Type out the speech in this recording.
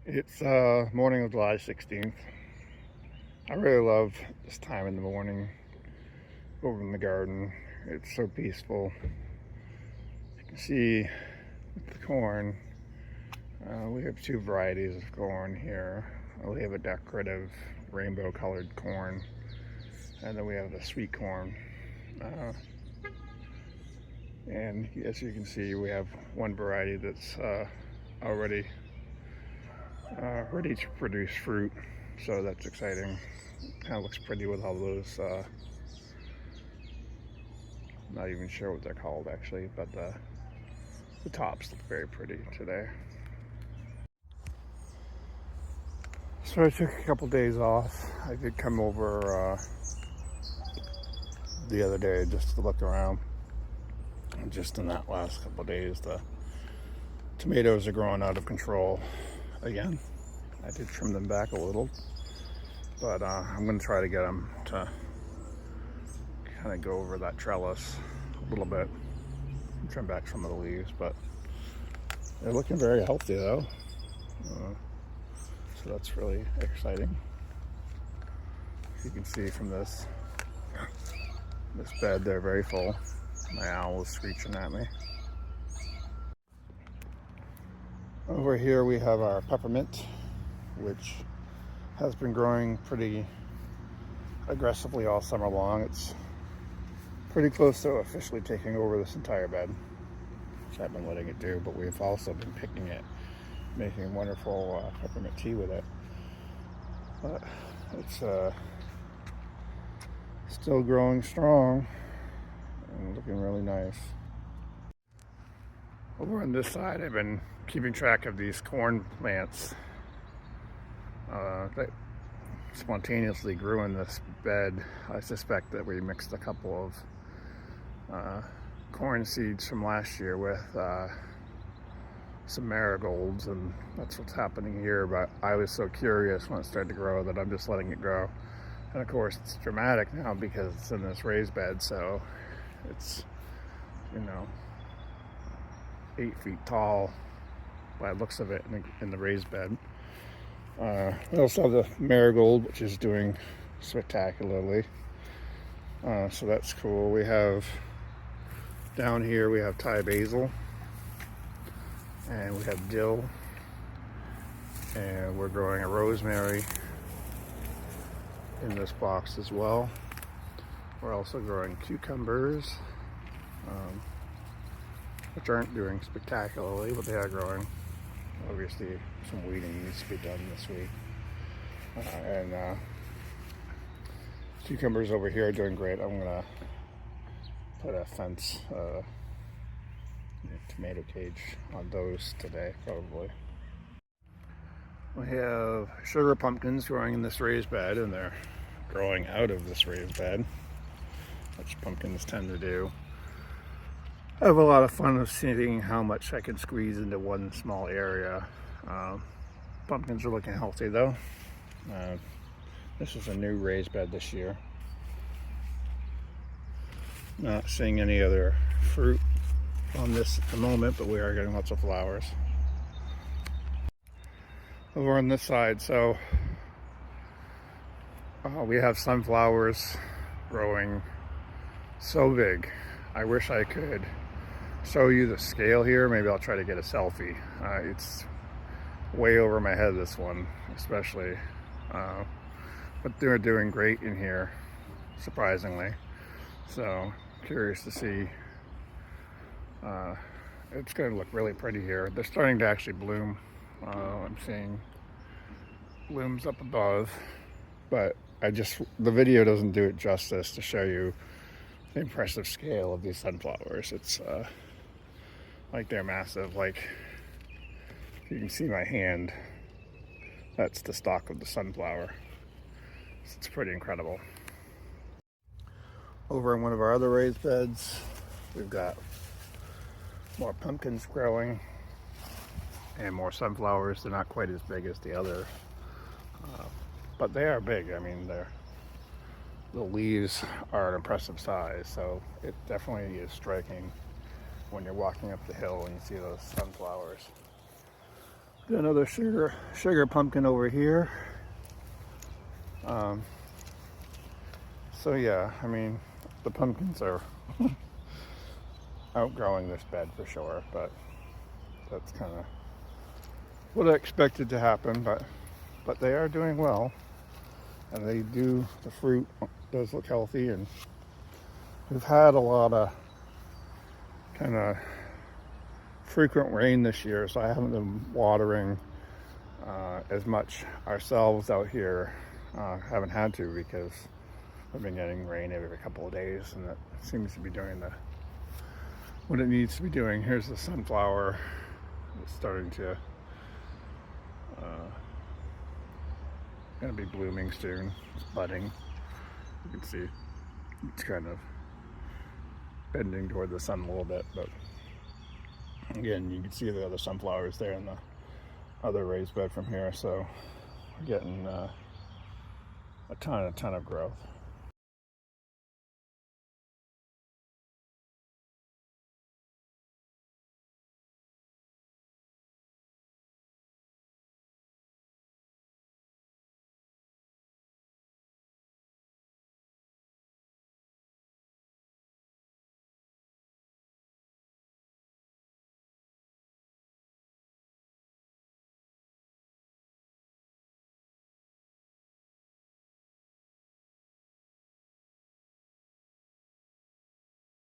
It's morning of July 16th. I really love this time in the morning over in the garden. It's so peaceful. You can see the corn. We have two varieties of corn here. We have a decorative rainbow colored corn, and then we have the sweet corn. Uh, and as you can see, we have one variety that's already ready to produce fruit, so that's exciting. Kind of looks pretty with all those, not even sure what they're called actually, but the tops look very pretty today. So I took a couple days off. I did come over the other day just to look around. And just in that last couple days, the tomatoes are growing out of control again. I did trim them back a little, but I'm going to try to get them to kind of go over that trellis a little bit and trim back some of the leaves, but they're looking very healthy though. So that's really exciting. You can see from this bed, they're very full. My owl is screeching at me. Over here we have our peppermint, which has been growing pretty aggressively all summer long. It's pretty close to officially taking over this entire bed, which I've been letting it do, but we've also been picking it, making wonderful peppermint tea with it. But it's still growing strong and looking really nice. Over on this side, I've been keeping track of these corn plants that spontaneously grew in this bed. I suspect that we mixed a couple of corn seeds from last year with some marigolds, and that's what's happening here. But I was so curious when it started to grow that I'm just letting it grow. And of course it's dramatic now because it's in this raised bed, so it's, 8 feet tall by the looks of it in the raised bed. We also have the marigold, which is doing spectacularly, so that's cool. We have down here, we have Thai basil, and we have dill, and we're growing a rosemary in this box as well. We're also growing cucumbers, which aren't doing spectacularly, but they are growing. Obviously, some weeding needs to be done this week. And cucumbers over here are doing great. I'm gonna put a fence, tomato cage on those today, probably. We have sugar pumpkins growing in this raised bed, and they're growing out of this raised bed, which pumpkins tend to do. I have a lot of fun of seeing how much I can squeeze into one small area. Pumpkins are looking healthy though. This is a new raised bed this year. Not seeing any other fruit on this at the moment, but we are getting lots of flowers. Over on this side, so we have sunflowers growing so big. I wish I could show you the scale here. Maybe I'll try to get a selfie. It's way over my head, this one especially, but they're doing great in here, surprisingly. So curious to see. It's going to look really pretty here. They're starting to actually bloom. I'm seeing blooms up above, but the video doesn't do it justice to show you the impressive scale of these sunflowers. It's like they're massive. Like, you can see my hand, that's the stalk of the sunflower. It's pretty incredible. Over in one of our other raised beds, we've got more pumpkins growing and more sunflowers. They're not quite as big as the other, but they are big. I mean, the leaves are an impressive size, so it definitely is striking when you're walking up the hill and you see those sunflowers. Another sugar pumpkin over here. So yeah, I mean, the pumpkins are outgrowing this bed for sure, but that's kind of what I expected to happen. But they are doing well, and the fruit does look healthy, and we've had a lot of kind of frequent rain this year, so I haven't been watering as much ourselves out here. Haven't had to because we've been getting rain every couple of days, and that seems to be doing what it needs to be doing. Here's the sunflower. It's starting to gonna be blooming soon. It's budding. You can see it's kind of bending toward the sun a little bit, but again, you can see the other sunflowers there in the other raised bed from here. So we're getting a ton of growth.